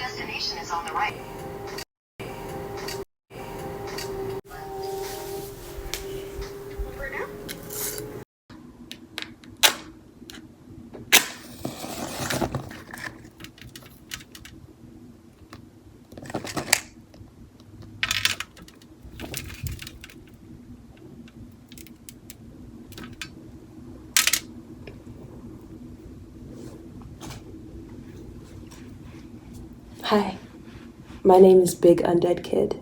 destination is on the right. Hi, my name is Big Undead Kid.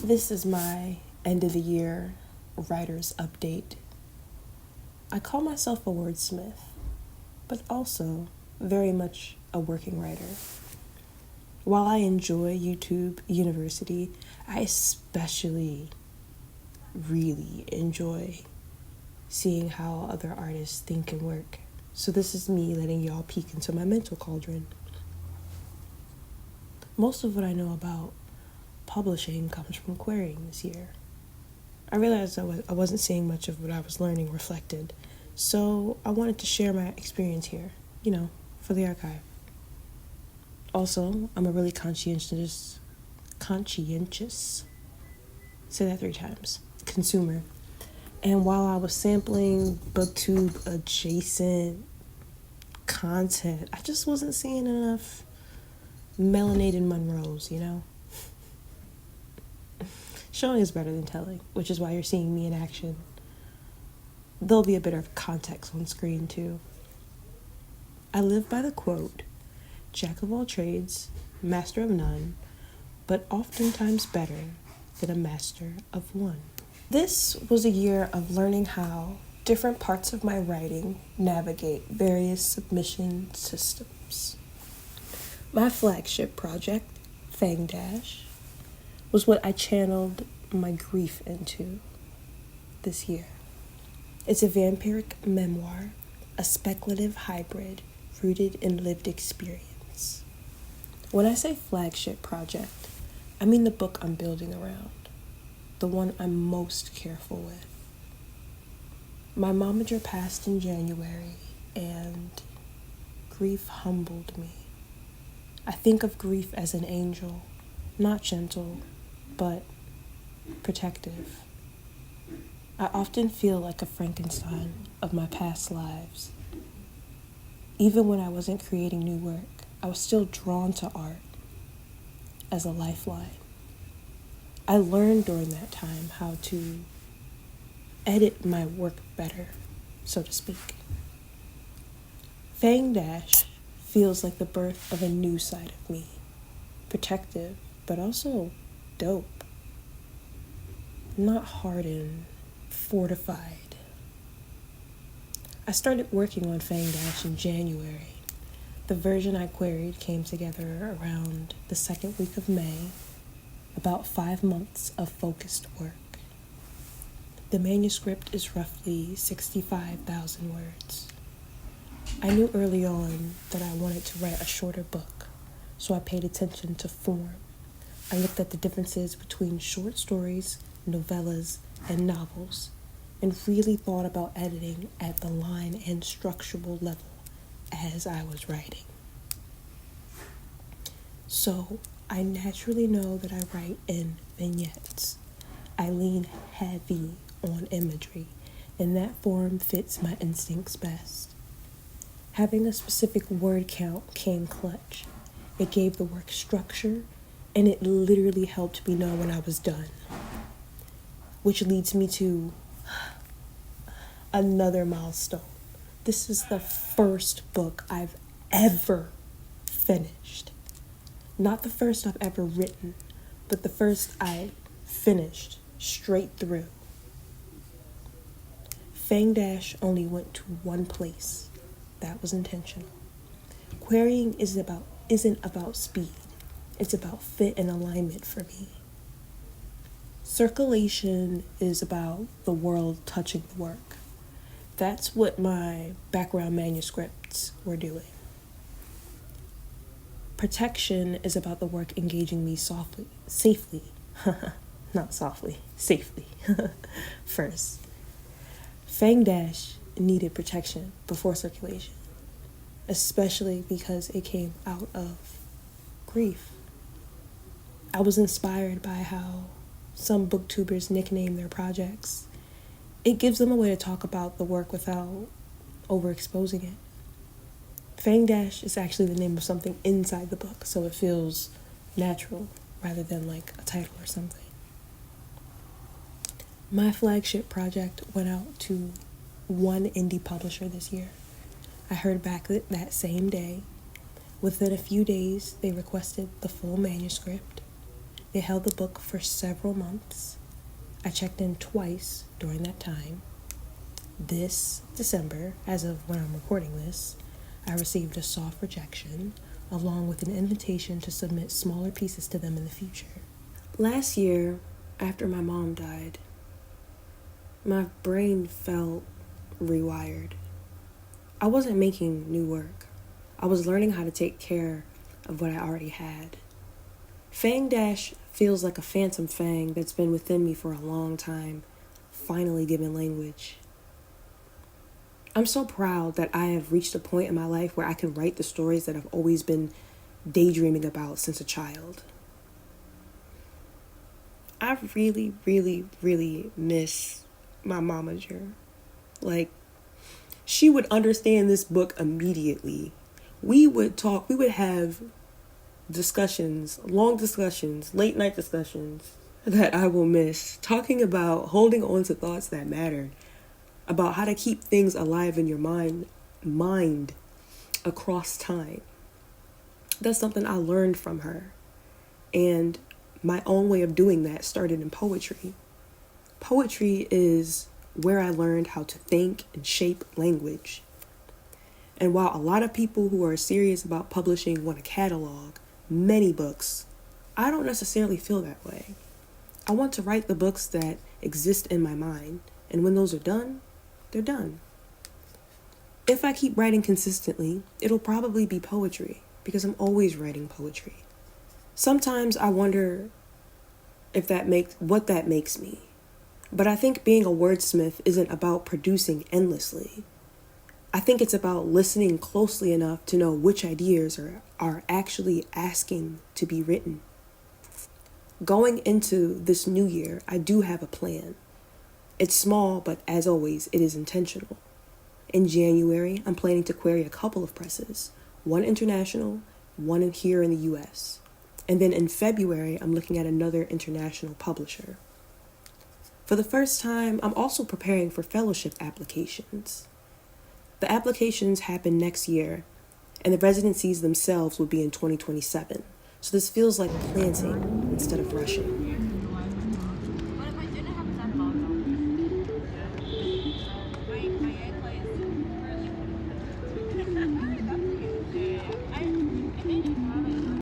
This is my end of the year writer's update. I call myself a wordsmith, but also very much a working writer. While I enjoy YouTube University, I especially really enjoy seeing how other artists think and work. So this is me letting y'all peek into my mental cauldron. Most of what I know about publishing comes from querying this year. I realized I wasn't seeing much of what I was learning reflected, so I wanted to share my experience here, for the archive. Also, I'm a really conscientious, say that 3 times, consumer. And while I was sampling booktube adjacent content, I just wasn't seeing enough melanated Monroes, Showing is better than telling, which is why you're seeing me in action. There'll be a bit of context on screen, too. I live by the quote, "Jack of all trades, master of none, but oftentimes better than a master of one." This was a year of learning how different parts of my writing navigate various submission systems. My flagship project, Fang Dash, was what I channeled my grief into this year. It's a vampiric memoir, a speculative hybrid rooted in lived experience. When I say flagship project, I mean the book I'm building around, the one I'm most careful with. My momager passed in January, and grief humbled me. I think of grief as an angel, not gentle, but protective. I often feel like a Frankenstein of my past lives. Even when I wasn't creating new work, I was still drawn to art as a lifeline. I learned during that time how to edit my work better, so to speak. Fang Dash feels like the birth of a new side of me. Protective, but also dope. Not hardened, fortified. I started working on Fang Dash in January. The version I queried came together around the second week of May, about 5 months of focused work. The manuscript is roughly 65,000 words. I knew early on that I wanted to write a shorter book, so I paid attention to form. I looked at the differences between short stories, novellas, and novels, and really thought about editing at the line and structural level as I was writing. So I naturally know that I write in vignettes. I lean heavy on imagery, and that form fits my instincts best. Having a specific word count came clutch. It gave the work structure, and it literally helped me know when I was done. Which leads me to another milestone. This is the first book I've ever finished. Not the first I've ever written, but the first I finished straight through. Fang Dash only went to one place. That was intentional. Querying isn't about speed. It's about fit and alignment for me. Circulation is about the world touching the work. That's what my background manuscripts were doing. Protection is about the work engaging me safely. Not softly, safely. First. Fang Dash needed protection before circulation, especially because it came out of grief. I was inspired by how some booktubers nickname their projects. It gives them a way to talk about the work without overexposing it. Fang Dash is actually the name of something inside the book, so it feels natural rather than like a title or something. My flagship project went out to one indie publisher this year. I heard back that same day. Within a few days, they requested the full manuscript. They held the book for several months. I checked in twice during that time. This December, as of when I'm recording this, I received a soft rejection, along with an invitation to submit smaller pieces to them in the future. Last year, after my mom died, my brain felt rewired. I wasn't making new work. I was learning how to take care of what I already had. Fang Dash feels like a phantom fang that's been within me for a long time, finally given language. I'm so proud that I have reached a point in my life where I can write the stories that I've always been daydreaming about since a child. I really, really, really miss my momager. Like, she would understand this book immediately. We would talk, we would have discussions, long discussions, late night discussions that I will miss, talking about holding on to thoughts that matter, about how to keep things alive in your mind across time. That's something I learned from her. And my own way of doing that started in poetry. Poetry is where I learned how to think and shape language. And while a lot of people who are serious about publishing want to catalog many books, I don't necessarily feel that way. I want to write the books that exist in my mind, and when those are done, they're done. If I keep writing consistently, it'll probably be poetry, because I'm always writing poetry. Sometimes I wonder what that makes me. But I think being a wordsmith isn't about producing endlessly. I think it's about listening closely enough to know which ideas are actually asking to be written. Going into this new year, I do have a plan. It's small, but as always, it is intentional. In January, I'm planning to query a couple of presses, one international, one here in the US. And then in February, I'm looking at another international publisher. For the first time, I'm also preparing for fellowship applications. The applications happen next year, and the residencies themselves will be in 2027. So this feels like planting instead of rushing.